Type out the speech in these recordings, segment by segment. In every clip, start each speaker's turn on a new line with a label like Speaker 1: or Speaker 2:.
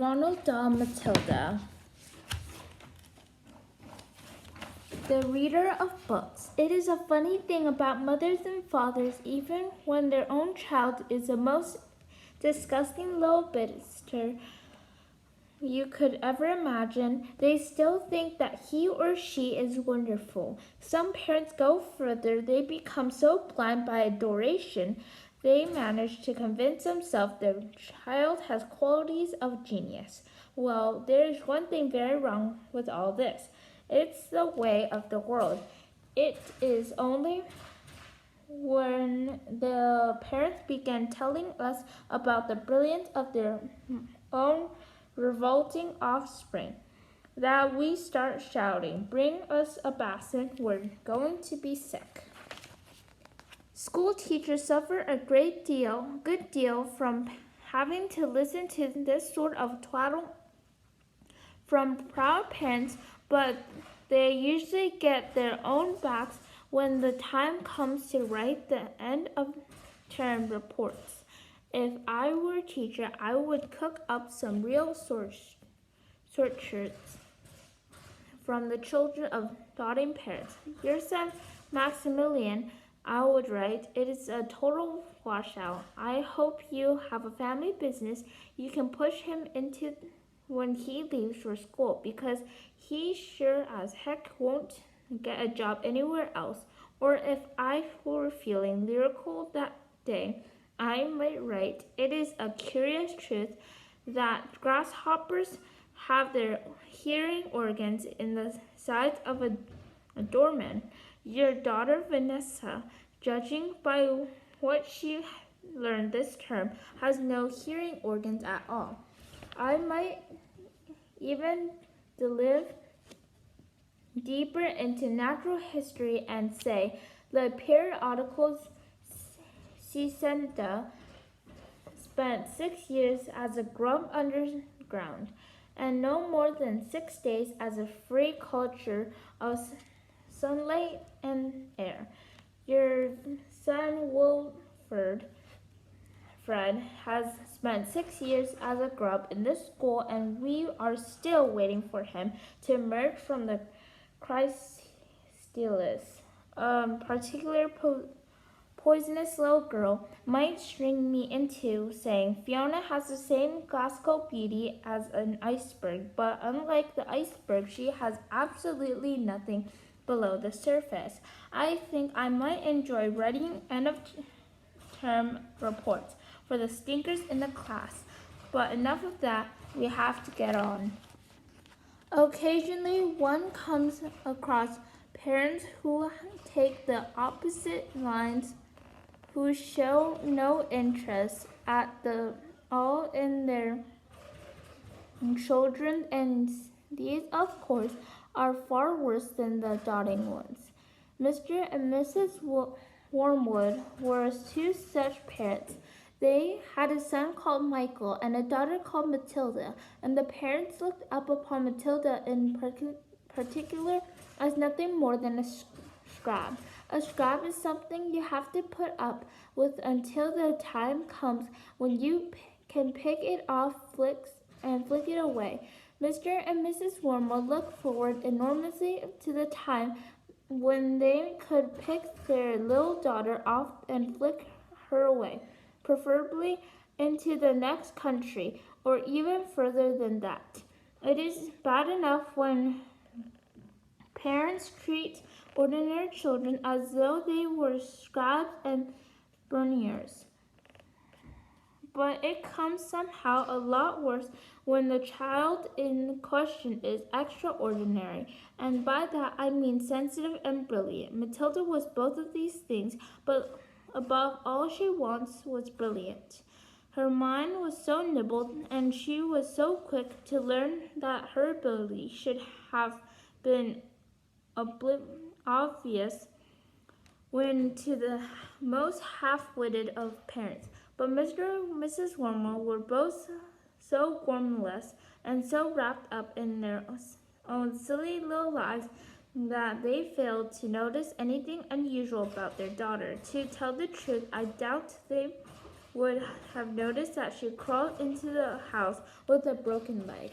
Speaker 1: Ronald, Dahl, Matilda. The reader of books. It is a funny thing about mothers and fathers, even when their own child is the most disgusting little biter you could ever imagine, they still think that he or she is wonderful. Some parents go further. They become so blind by adoration, they manage to convince themselves their child has qualities of genius. Well, there is one thing very wrong with all this. It's the way of the world. It is only when the parents began telling us about the brilliance of their own revolting offspring that we start shouting, "Bring us a basin, we're going to be sick." School teachers suffer a good deal from having to listen to this sort of twaddle from proud parents, but they usually get their own backs when the time comes to write the end of term reports. If I were a teacher, I would cook up some real shorts from the children of doting parents. Your son, Maximilian, I would write, it is a total washout. I hope you have a family business you can push him into when he leaves for school, because he sure as heck won't get a job anywhere else. Or if I were feeling lyrical that day, I might write, it is a curious truth that grasshoppers have their hearing organs in the size of a doorman. Your daughter Vanessa, judging by what she learned this term, has no hearing organs at all. I might even delve deeper into natural history and say the periodicals Cicenta spent 6 years as a grub underground and no more than 6 days as a free culture of sunlight and air. Your son Wilfred Fred has spent 6 years as a grub in this school, and we are still waiting for him to emerge from the chrysalis. Particular poisonous little girl might string me into saying Fiona has the same Glasgow beauty as an iceberg, but unlike the iceberg, she has absolutely nothing below the surface. I think I might enjoy writing end-of-term reports for the stinkers in the class, but enough of that, we have to get on. Occasionally, one comes across parents who take the opposite lines, who show no interest at all in their children, and these, of course, are far worse than the doting ones. Mr. and Mrs. Wormwood were two such parents. They had a son called Michael and a daughter called Matilda, and the parents looked up upon Matilda in particular as nothing more than a scrap. A scrap is something you have to put up with until the time comes when you can pick it off, flick it away. Mr. and Mrs. Wormwood looked forward enormously to the time when they could pick their little daughter off and flick her away, preferably into the next country, or even further than that. It is bad enough when parents treat ordinary children as though they were scraps and spurniers. But it comes somehow a lot worse when the child in question is extraordinary, and by that I mean sensitive and brilliant. Matilda was both of these things, but above all she was brilliant. Her mind was so nibbled, and she was so quick to learn that her ability should have been obvious when to the most half-witted of parents. But Mr. and Mrs. Wormwood were both so gormless and so wrapped up in their own silly little lives that they failed to notice anything unusual about their daughter. To tell the truth, I doubt they would have noticed that she crawled into the house with a broken leg.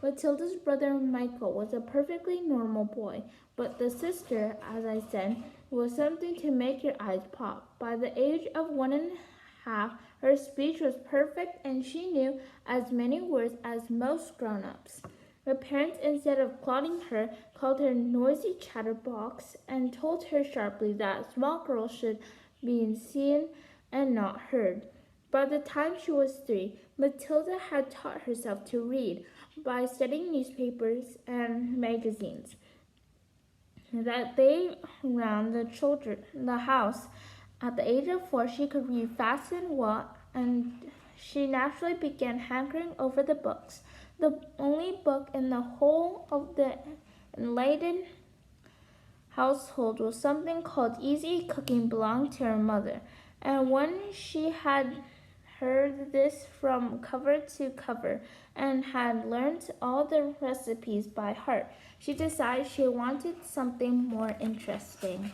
Speaker 1: Matilda's brother Michael was a perfectly normal boy, but the sister, as I said, was something to make your eyes pop. By the age of 1.5, her speech was perfect and she knew as many words as most grown-ups. Her parents, instead of applauding her, called her noisy chatterbox and told her sharply that small girls should be seen and not heard. By the time she was 3, Matilda had taught herself to read by studying newspapers and magazines that they around the house. At the age of 4, she could read fast and well, and she naturally began hankering over the books. The only book in the whole of the enlightened household was something called Easy Cooking, belonged to her mother, and when she had heard this from cover to cover and had learned all the recipes by heart, she decided she wanted something more interesting.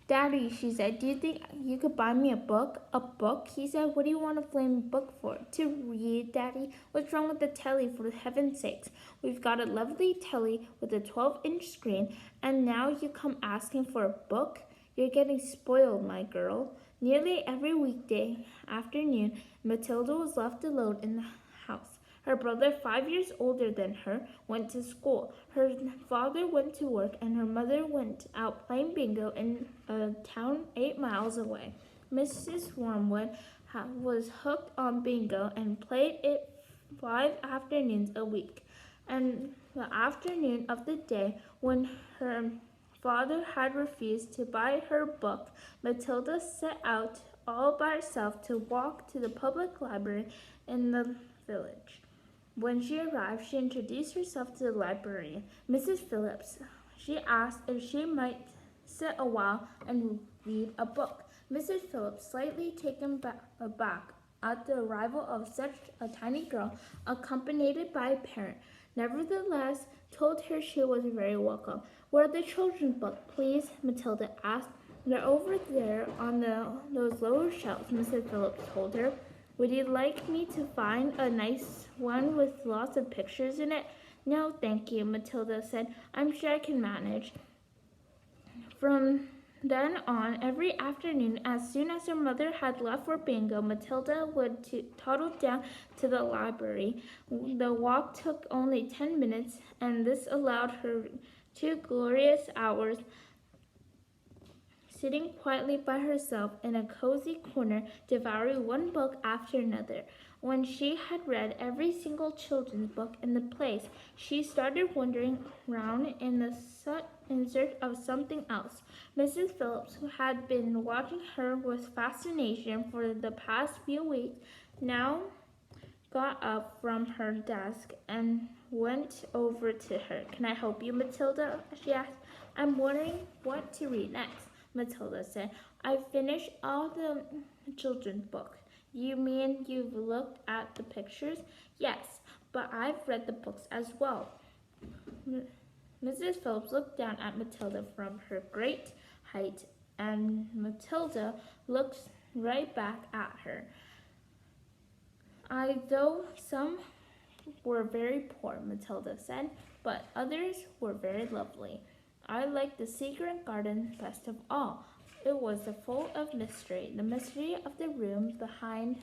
Speaker 1: Daddy, she said, do you think you could buy me a book? A book? He said, what do you want a flaming book for? To read, Daddy. What's wrong with the telly, for heaven's sakes? We've got a lovely telly with a 12-inch screen, and now you come asking for a book? You're getting spoiled, my girl. Nearly every weekday afternoon, Matilda was left alone in the house. Her brother, 5 years older than her, went to school. Her father went to work, and her mother went out playing bingo in a town 8 miles away. Mrs. Wormwood was hooked on bingo and played it 5 afternoons a week. And the afternoon of the day when her father had refused to buy her book, Matilda set out all by herself to walk to the public library in the village. When she arrived, she introduced herself to the librarian, Mrs. Phillips. She asked if she might sit a while and read a book. Mrs. Phillips, slightly taken aback at the arrival of such a tiny girl, accompanied by a parent, nevertheless told her she was very welcome. Where are the children's books, please? Matilda asked. They're over there on those lower shelves, Mrs. Phillips told her. Would you like me to find a nice one with lots of pictures in it? No, thank you, Matilda said. I'm sure I can manage. From then on, every afternoon, as soon as her mother had left for bingo, Matilda would toddle down to the library. The walk took only 10 minutes, and this allowed her 2 glorious hours sitting quietly by herself in a cozy corner, devouring one book after another. When she had read every single children's book in the place, she started wandering around in search of something else. Mrs. Phillips, who had been watching her with fascination for the past few weeks, now got up from her desk and went over to her. Can I help you, Matilda? She asked. I'm wondering what to read next, Matilda said. I've finished all the children's books. You mean you've looked at the pictures? Yes, but I've read the books as well. Mrs. Phillips looked down at Matilda from her great height, and Matilda looked right back at her. Though some were very poor, Matilda said, but others were very lovely. I liked the secret garden best of all. It was full of mystery, the mystery of the rooms behind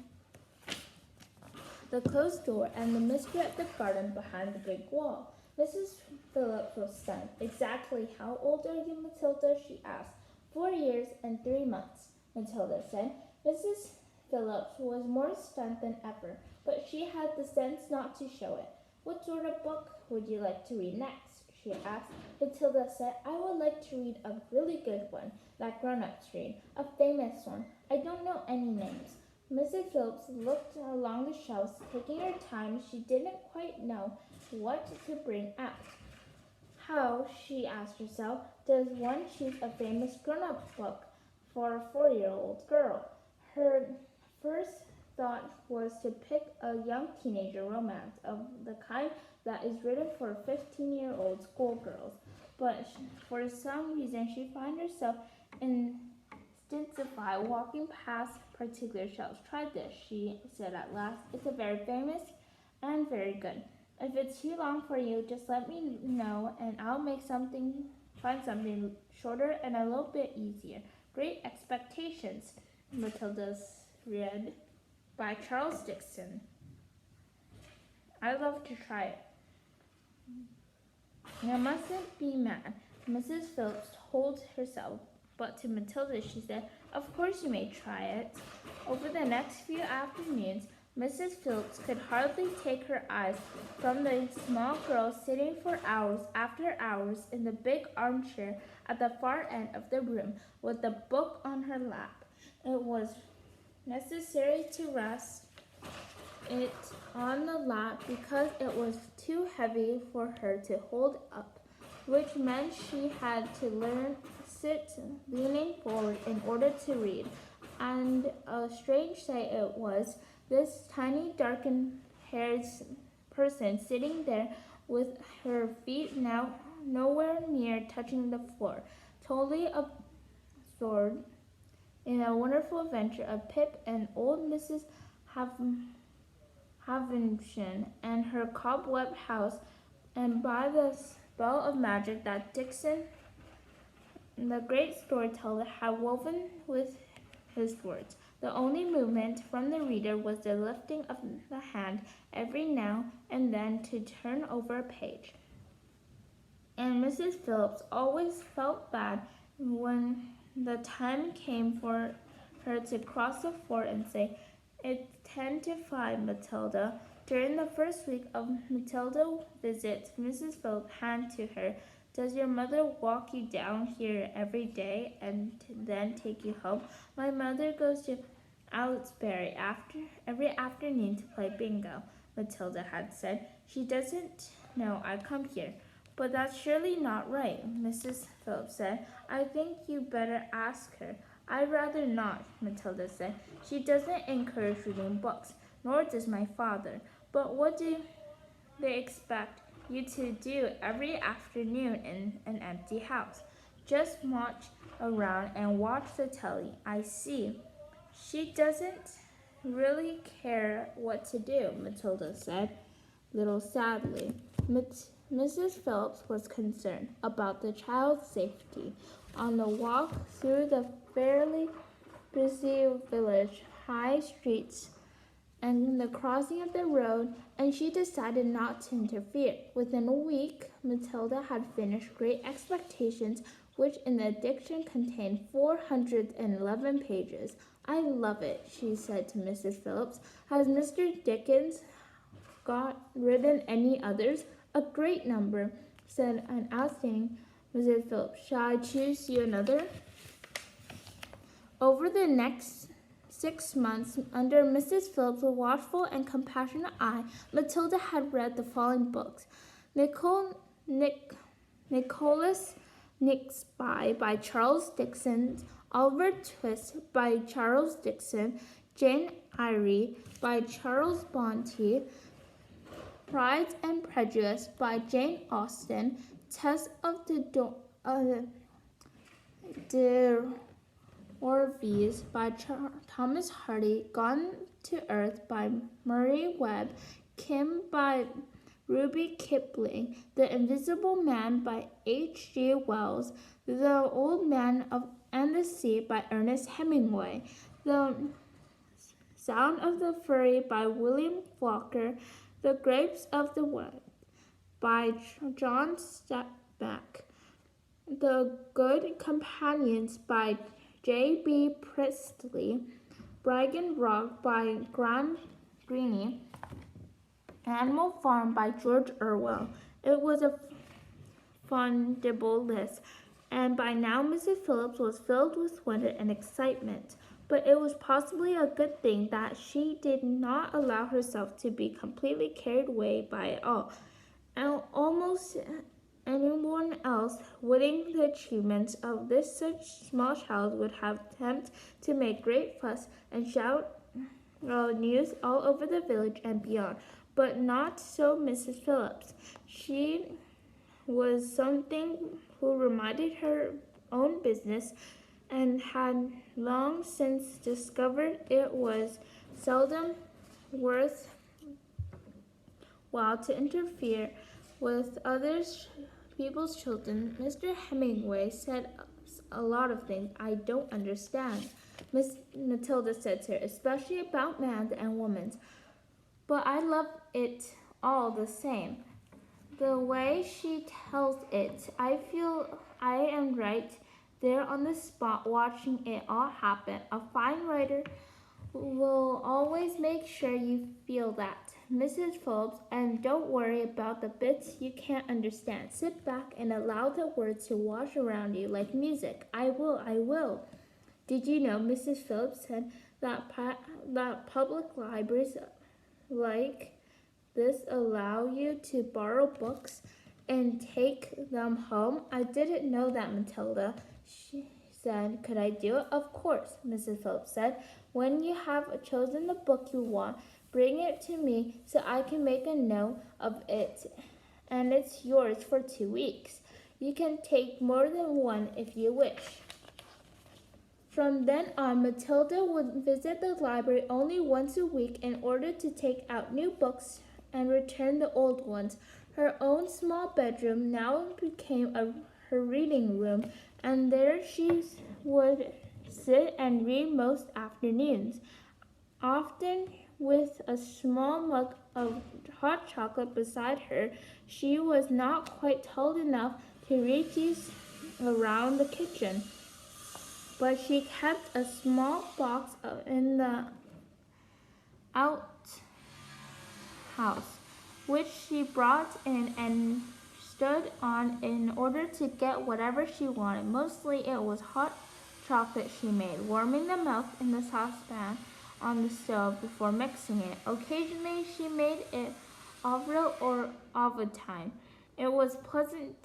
Speaker 1: the closed door and the mystery of the garden behind the big wall. Mrs. Phillips was stunned. Exactly how old are you, Matilda? She asked. 4 years and 3 months, Matilda said. Mrs. Phillips was more stunned than ever, but she had the sense not to show it. What sort of book would you like to read next? She asked. Matilda said, I would like to read a really good one, that grown-ups read, a famous one. I don't know any names. Mrs. Phillips looked along the shelves, taking her time. She didn't quite know what to bring out. How, she asked herself, does one choose a famous grown-up book for a 4-year-old girl? Her first thought was to pick a young teenager romance of the kind that is written for 15-year-old schoolgirls, but for some reason she found herself stintify walking past particular shelves. Try this, she said at last. It's a very famous and very good. If it's too long for you, just let me know and I'll find something shorter and a little bit easier. Great Expectations, Matilda's read by Charles Dickens. I'd love to try it. You mustn't be mad, Mrs. Phillips told herself, but to Matilda she said, of course you may try it. Over the next few afternoons, Mrs. Phillips could hardly take her eyes from the small girl sitting for hours after hours in the big armchair at the far end of the room with a book on her lap. It was necessary to rest it on the lap because it was too heavy for her to hold up, which meant she had to sit leaning forward in order to read. And a strange sight it was, this tiny dark-haired person sitting there with her feet now nowhere near touching the floor, totally absorbed in a wonderful adventure of Pip and old Mrs. Havisham and her cobweb house, and by the spell of magic that Dickens, the great storyteller, had woven with his words. The only movement from the reader was the lifting of the hand every now and then to turn over a page. And Mrs. Phillips always felt bad when the time came for her to cross the floor and say, "It's 10 to 5, Matilda." During the first week of Matilda's visit, Mrs. Phillips handed to her, "Does your mother walk you down here every day and then take you home?" "My mother goes to Aloud every afternoon to play bingo," Matilda had said. "She doesn't know I come here." "But that's surely not right," Mrs. Phillips said. "I think you better ask her." "I'd rather not," Matilda said. "She doesn't encourage reading books, nor does my father. But what do they expect you to do every afternoon in an empty house?" "Just march around and watch the telly." "I see. She doesn't really care what to do," Matilda said, a little sadly. Mrs. Phillips was concerned about the child's safety on the walk through the fairly busy village high streets and the crossing of the road, and she decided not to interfere. Within a week, Matilda had finished Great Expectations, which in the edition contained 411 pages. "I love it," she said to Mrs. Phillips. "Has Mr. Dickens written any others?" "A great number," said an outstanding Mrs. Phillips. "Shall I choose you another?" Over the next 6 months, under Mrs. Phillips' watchful and compassionate eye, Matilda had read the following books: Nicholas Nickleby by Charles Dickens, Oliver Twist by Charles Dickens, Jane Eyre by Charles Bronte, Pride and Prejudice by Jane Austen, Tess of the D'Urbervilles by Thomas Hardy, Gone to Earth by Murray Webb, Kim by Ruby Kipling, The Invisible Man by H.G. Wells, The Old Man and the Sea by Ernest Hemingway, The Sound of the Fury by William Faulkner, The Grapes of the Wild by John Steinbeck, The Good Companions by J.B. Priestley, Brigham Rock by Graham Greene, Animal Farm by George Orwell. It was a formidable list, and by now Mrs. Phillips was filled with wonder and excitement. But it was possibly a good thing that she did not allow herself to be completely carried away by it all. And almost anyone else, witting the achievements of this such small child, would have attempted to make great fuss and shout news all over the village and beyond. But not so Mrs. Phillips. She was something who reminded her own business and had long since discovered it was seldom worth while to interfere with others people's children. Mr. Hemingway said a lot of things I don't understand, Miss Matilda said to her, especially about man and woman. But I love it all the same. The way she tells it, I feel I am right there on the spot watching it all happen. A fine writer will always make sure you feel that, Mrs. Phillips, and don't worry about the bits you can't understand. Sit back and allow the words to wash around you like music. I will, I will. Did you know, Mrs. Phillips said, that public libraries like this allow you to borrow books and take them home? I didn't know that, Matilda. She said, could I do it? Of course, Mrs. Phillips said. When you have chosen the book you want, bring it to me so I can make a note of it, and it's yours for 2 weeks. You can take more than one if you wish. From then on, Matilda would visit the library only once a week in order to take out new books and return the old ones. Her own small bedroom now became her reading room, and there she would sit and read most afternoons, often with a small mug of hot chocolate beside her. She was not quite tall enough to reach these around the kitchen, but she kept a small box in the outhouse, which she brought in and stood on in order to get whatever she wanted. Mostly it was hot chocolate she made, warming the milk in the saucepan on the stove before mixing it. Occasionally she made it Avril or Ovaltine. It was pleasant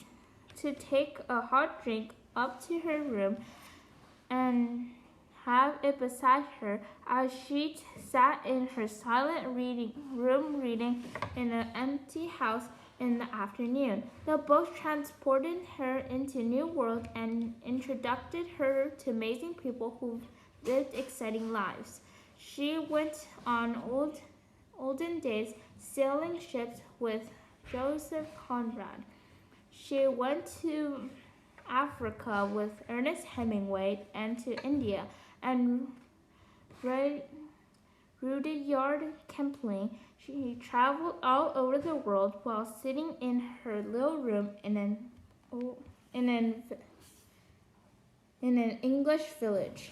Speaker 1: to take a hot drink up to her room and have it beside her as she sat in her silent room reading in an empty house in the afternoon. The books transported her into new world and introduced her to amazing people who lived exciting lives. She went on olden days sailing ships with Joseph Conrad. She went to Africa with Ernest Hemingway and to India and Rudyard Kipling. She traveled all over the world while sitting in her little room in an English village.